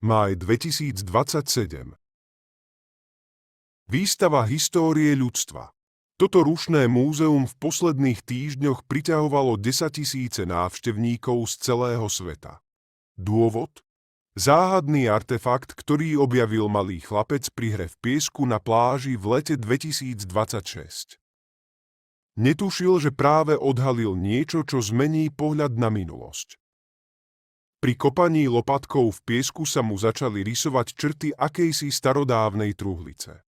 Máj 2027. Výstava Histórie ľudstva. Toto rušné múzeum v posledných týždňoch priťahovalo 10 000 návštevníkov z celého sveta. Dôvod? Záhadný artefakt, ktorý objavil malý chlapec pri hre v piesku na pláži v lete 2026. Netušil, že práve odhalil niečo, čo zmení pohľad na minulosť. Pri kopaní lopatkou v piesku sa mu začali rysovať črty akejsi starodávnej truhlice.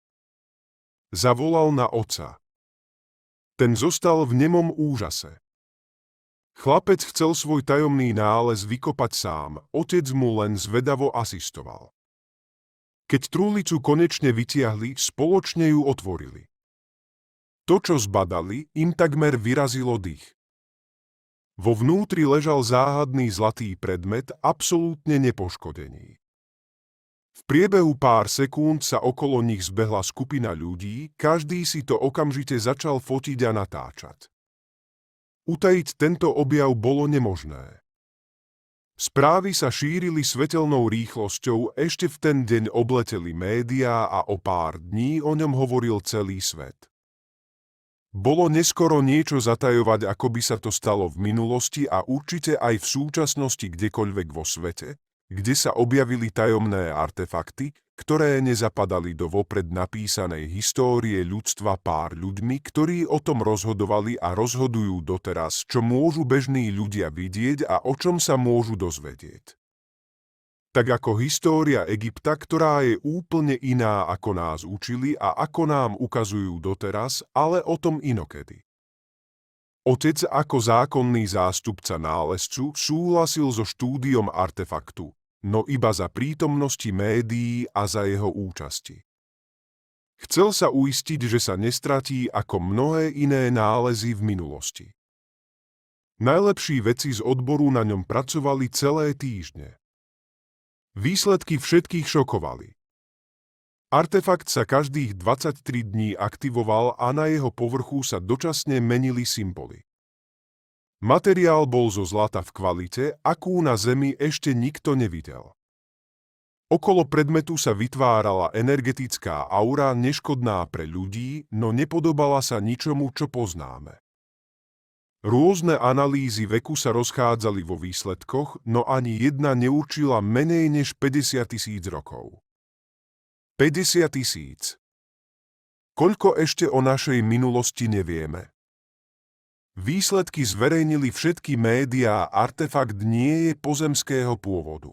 Zavolal na otca. Ten zostal v nemom úžase. Chlapec chcel svoj tajomný nález vykopať sám, otec mu len zvedavo asistoval. Keď truhlicu konečne vytiahli, spoločne ju otvorili. To, čo zbadali, im takmer vyrazilo dých. Vo vnútri ležal záhadný zlatý predmet, absolútne nepoškodený. V priebehu pár sekúnd sa okolo nich zbehla skupina ľudí, každý si to okamžite začal fotiť a natáčať. Utajiť tento objav bolo nemožné. Správy sa šírili svetelnou rýchlosťou, ešte v ten deň obleteli médiá a o pár dní o ňom hovoril celý svet. Bolo neskoro niečo zatajovať, ako by sa to stalo v minulosti a určite aj v súčasnosti kdekoľvek vo svete, kde sa objavili tajomné artefakty, ktoré nezapadali do vopred napísanej histórie ľudstva pár ľuďmi, ktorí o tom rozhodovali a rozhodujú doteraz, čo môžu bežní ľudia vidieť a o čom sa môžu dozvedieť. Tak ako história Egypta, ktorá je úplne iná, ako nás učili a ako nám ukazujú doteraz, ale o tom inokedy. Otec ako zákonný zástupca nálezcu súhlasil so štúdiom artefaktu, no iba za prítomnosti médií a za jeho účasti. Chcel sa uistiť, že sa nestratí ako mnohé iné nálezy v minulosti. Najlepší vedci z odboru na ňom pracovali celé týždne. Výsledky všetkých šokovali. Artefakt sa každých 23 dní aktivoval a na jeho povrchu sa dočasne menili symboly. Materiál bol zo zlata v kvalite, akú na Zemi ešte nikto nevidel. Okolo predmetu sa vytvárala energetická aura neškodná pre ľudí, no nepodobala sa ničomu, čo poznáme. Rôzne analýzy veku sa rozchádzali vo výsledkoch, no ani jedna neurčila menej než 50 000 rokov. 50 000. Koľko ešte o našej minulosti nevieme? Výsledky zverejnili všetky médiá, artefakt nie je pozemského pôvodu.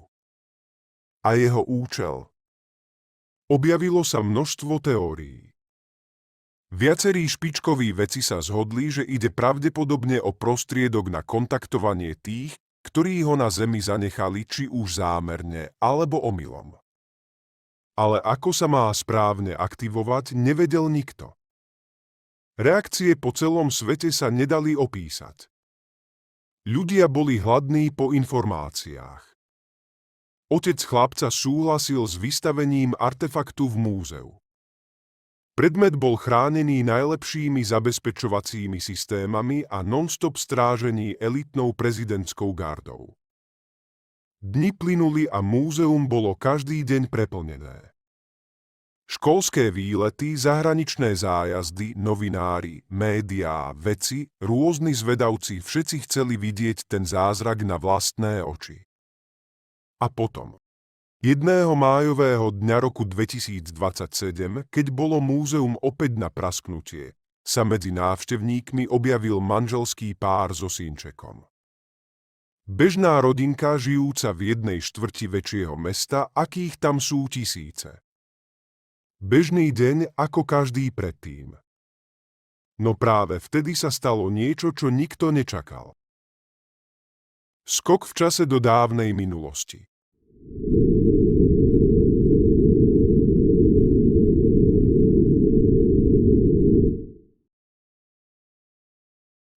A jeho účel? Objavilo sa množstvo teórií. Viacerí špičkoví vedci sa zhodli, že ide pravdepodobne o prostriedok na kontaktovanie tých, ktorí ho na Zemi zanechali či už zámerne, alebo omylom. Ale ako sa má správne aktivovať, nevedel nikto. Reakcie po celom svete sa nedali opísať. Ľudia boli hladní po informáciách. Otec chlapca súhlasil s vystavením artefaktu v múzeu. Predmet bol chránený najlepšími zabezpečovacími systémami a non-stop strážený elitnou prezidentskou gardou. Dni plynuli a múzeum bolo každý deň preplnené. Školské výlety, zahraničné zájazdy, novinári, médiá, vedci, rôzni zvedavci, všetci chceli vidieť ten zázrak na vlastné oči. A potom, 1. májového dňa roku 2027, keď bolo múzeum opäť na prasknutie, sa medzi návštevníkmi objavil manželský pár so synčekom. Bežná rodinka žijúca v jednej štvrti väčšieho mesta, akých tam sú tisíce. Bežný deň ako každý predtým. No práve vtedy sa stalo niečo, čo nikto nečakal. Skok v čase do dávnej minulosti.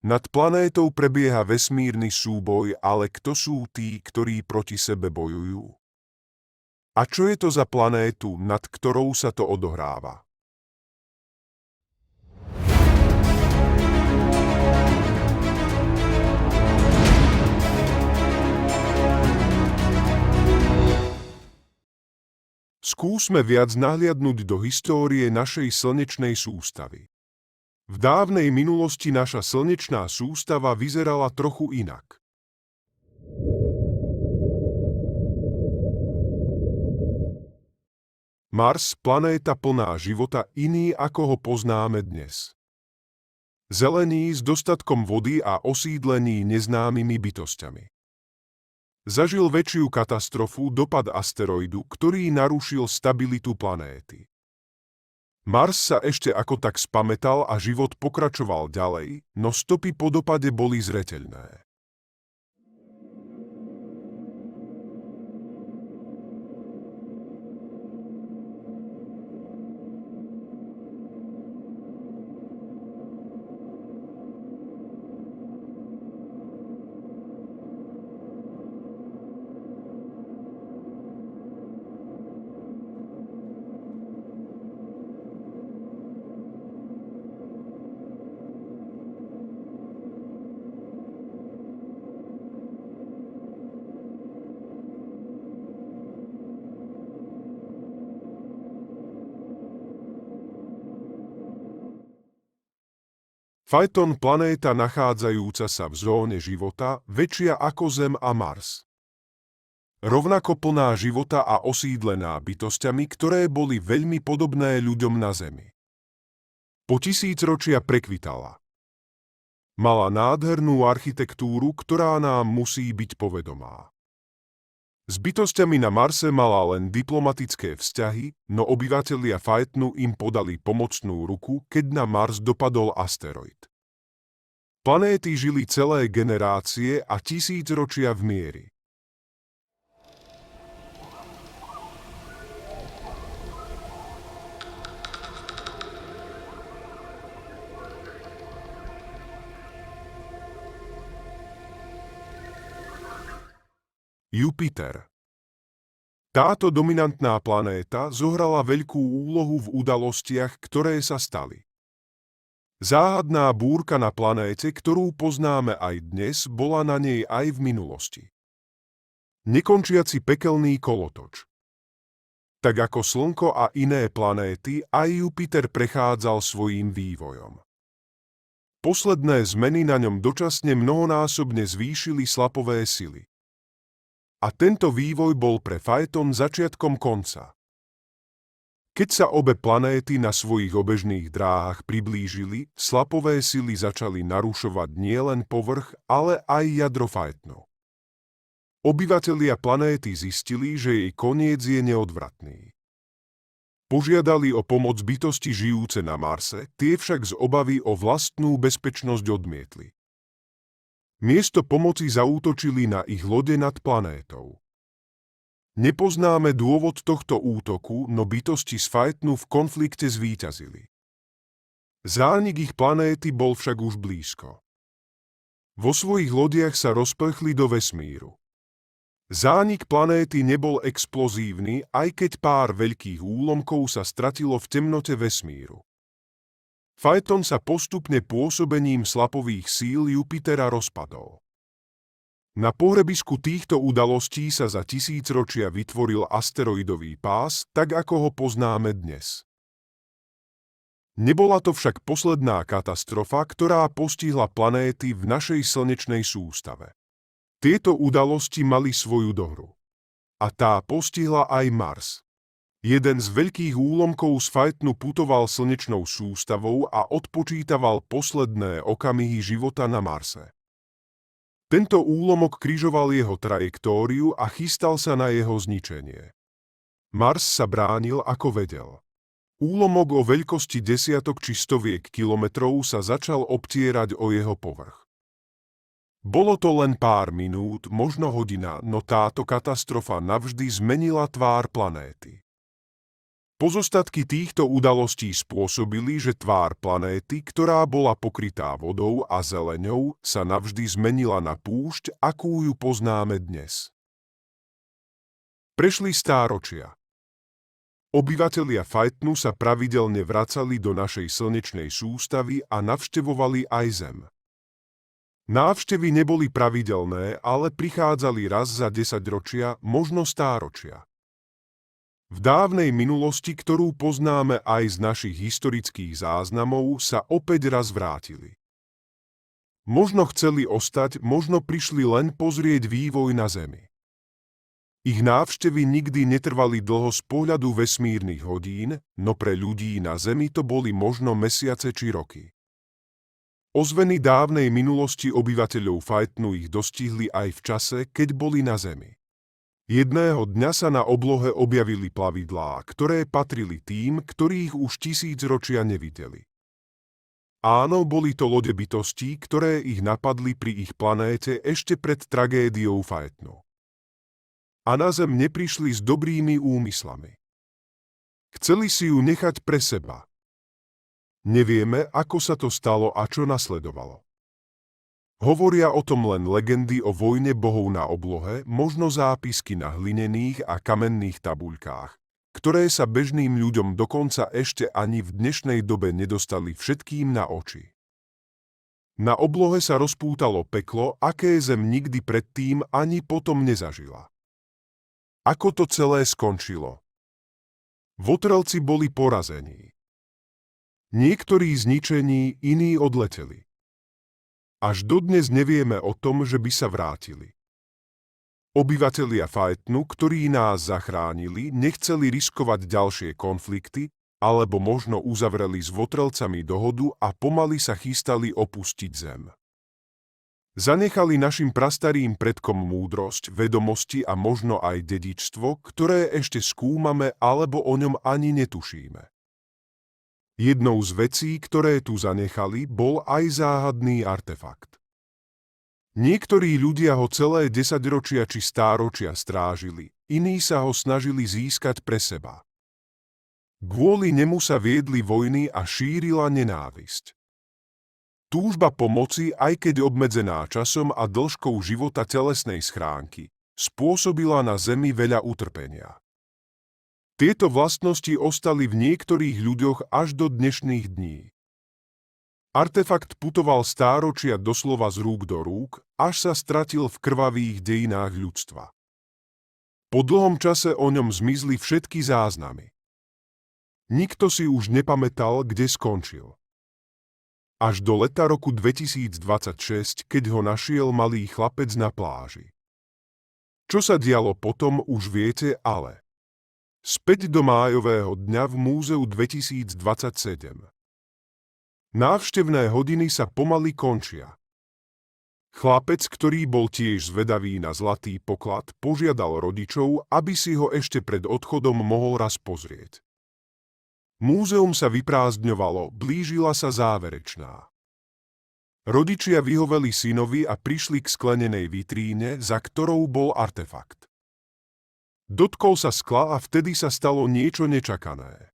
Nad planétou prebieha vesmírny súboj, ale kto sú tí, ktorí proti sebe bojujú? A čo je to za planétu, nad ktorou sa to odohráva? Skúsme viac nahliadnúť do histórie našej slnečnej sústavy. V dávnej minulosti naša slnečná sústava vyzerala trochu inak. Mars, planéta plná života, iný ako ho poznáme dnes. Zelený s dostatkom vody a osídlený neznámymi bytosťami. Zažil väčšiu katastrofu, dopad asteroidu, ktorý narušil stabilitu planéty. Mars sa ešte ako tak spamätal a život pokračoval ďalej, no stopy po dopade boli zreteľné. Phaeton, planéta nachádzajúca sa v zóne života, väčšia ako Zem a Mars. Rovnako plná života a osídlená bytosťami, ktoré boli veľmi podobné ľuďom na Zemi. Po tisícročia prekvitala. Mala nádhernú architektúru, ktorá nám musí byť povedomá. S bytosťami na Marse mala len diplomatické vzťahy, no obyvatelia Phaetonu im podali pomocnú ruku, keď na Mars dopadol asteroid. Planéty žili celé generácie a tisícročia v miery. Jupiter. Táto dominantná planéta zohrala veľkú úlohu v udalostiach, ktoré sa stali. Záhadná búrka na planéte, ktorú poznáme aj dnes, bola na nej aj v minulosti. Nekončiaci pekelný kolotoč. Tak ako Slnko a iné planéty, aj Jupiter prechádzal svojím vývojom. Posledné zmeny na ňom dočasne mnohonásobne zvýšili slapové sily. A tento vývoj bol pre Phaeton začiatkom konca. Keď sa obe planéty na svojich obežných dráhach priblížili, slapové sily začali narušovať nielen povrch, ale aj jadro Phaetonu. Obyvatelia planéty zistili, že jej koniec je neodvratný. Požiadali o pomoc bytosti žijúce na Marse, tie však z obavy o vlastnú bezpečnosť odmietli. Miesto pomoci zaútočili na ich lode nad planétou. Nepoznáme dôvod tohto útoku, no bytosti z Phaetonu v konflikte zvíťazili. Zánik ich planéty bol však už blízko. Vo svojich lodiach sa rozprchli do vesmíru. Zánik planéty nebol explozívny, aj keď pár veľkých úlomkov sa stratilo v temnote vesmíru. Phaeton sa postupne pôsobením slapových síl Jupitera rozpadol. Na pohrebisku týchto udalostí sa za tisícročia vytvoril asteroidový pás, tak ako ho poznáme dnes. Nebola to však posledná katastrofa, ktorá postihla planéty v našej slnečnej sústave. Tieto udalosti mali svoju dohru. A tá postihla aj Mars. Jeden z veľkých úlomkov z Phaetonu putoval slnečnou sústavou a odpočítaval posledné okamihy života na Marse. Tento úlomok križoval jeho trajektóriu a chystal sa na jeho zničenie. Mars sa bránil ako vedel. Úlomok o veľkosti desiatok či stoviek kilometrov sa začal obtierať o jeho povrch. Bolo to len pár minút, možno hodina, no táto katastrofa navždy zmenila tvár planéty. Pozostatky týchto udalostí spôsobili, že tvár planéty, ktorá bola pokrytá vodou a zeleňou, sa navždy zmenila na púšť, akú ju poznáme dnes. Prešli stáročia. Obyvatelia Phaetonu sa pravidelne vracali do našej slnečnej sústavy a navštevovali aj Zem. Návštevy neboli pravidelné, ale prichádzali raz za 10 ročia, možno stáročia. V dávnej minulosti, ktorú poznáme aj z našich historických záznamov, sa opäť raz vrátili. Možno chceli ostať, možno prišli len pozrieť vývoj na Zemi. Ich návštevy nikdy netrvali dlho z pohľadu vesmírnych hodín, no pre ľudí na Zemi to boli možno mesiace či roky. Ozveny dávnej minulosti obyvateľov Phaetonu ich dostihli aj v čase, keď boli na Zemi. Jedného dňa sa na oblohe objavili plavidlá, ktoré patrili tým, ktorých už tisícročia nevideli. Áno, boli to lode bytostí, ktoré ich napadli pri ich planéte ešte pred tragédiou Phaetonu. A na Zem neprišli s dobrými úmyslami. Chceli si ju nechať pre seba. Nevieme, ako sa to stalo a čo nasledovalo. Hovoria o tom len legendy o vojne bohov na oblohe, možno zápisky na hlinených a kamenných tabuľkách, ktoré sa bežným ľuďom dokonca ešte ani v dnešnej dobe nedostali všetkým na oči. Na oblohe sa rozpútalo peklo, aké Zem nikdy predtým ani potom nezažila. Ako to celé skončilo? Votrelci boli porazení. Niektorí zničení, iní odleteli. Až dodnes nevieme o tom, že by sa vrátili. Obyvatelia Phaetonu, ktorí nás zachránili, nechceli riskovať ďalšie konflikty, alebo možno uzavreli s votrelcami dohodu a pomaly sa chystali opustiť Zem. Zanechali našim prastarým predkom múdrosť, vedomosti a možno aj dedičstvo, ktoré ešte skúmame alebo o ňom ani netušíme. Jednou z vecí, ktoré tu zanechali, bol aj záhadný artefakt. Niektorí ľudia ho celé desaťročia či stáročia strážili, iní sa ho snažili získať pre seba. Kvôli nemu sa viedli vojny a šírila nenávisť. Túžba po moci, aj keď obmedzená časom a dĺžkou života telesnej schránky, spôsobila na Zemi veľa utrpenia. Tieto vlastnosti ostali v niektorých ľuďoch až do dnešných dní. Artefakt putoval stáročia doslova z rúk do rúk, až sa stratil v krvavých dejinách ľudstva. Po dlhom čase o ňom zmizli všetky záznamy. Nikto si už nepamätal, kde skončil. Až do leta roku 2026, keď ho našiel malý chlapec na pláži. Čo sa dialo potom, už viete, ale... Späť do májového dňa v Múzeu 2027. Návštevné hodiny sa pomaly končia. Chlapec, ktorý bol tiež zvedavý na zlatý poklad, požiadal rodičov, aby si ho ešte pred odchodom mohol raz pozrieť. Múzeum sa vyprázdňovalo, blížila sa záverečná. Rodičia vyhoveli synovi a prišli k sklenenej vitríne, za ktorou bol artefakt. Dotkol sa skla a vtedy sa stalo niečo nečakané.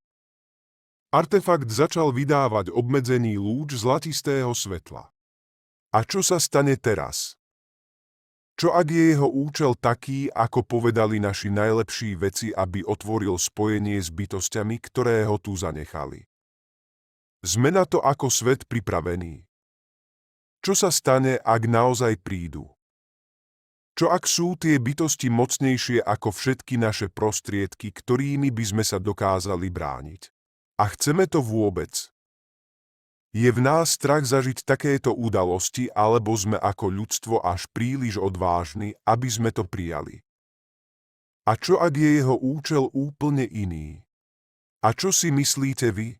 Artefakt začal vydávať obmedzený lúč zlatistého svetla. A čo sa stane teraz? Čo ak je jeho účel taký, ako povedali naši najlepší vedci, aby otvoril spojenie s bytosťami, ktoré ho tu zanechali? Sme na to ako svet pripravení? Čo sa stane, ak naozaj prídu? Čo ak sú tie bytosti mocnejšie ako všetky naše prostriedky, ktorými by sme sa dokázali brániť? A chceme to vôbec? Je v nás strach zažiť takéto udalosti, alebo sme ako ľudstvo až príliš odvážni, aby sme to prijali? A čo ak je jeho účel úplne iný? A čo si myslíte vy?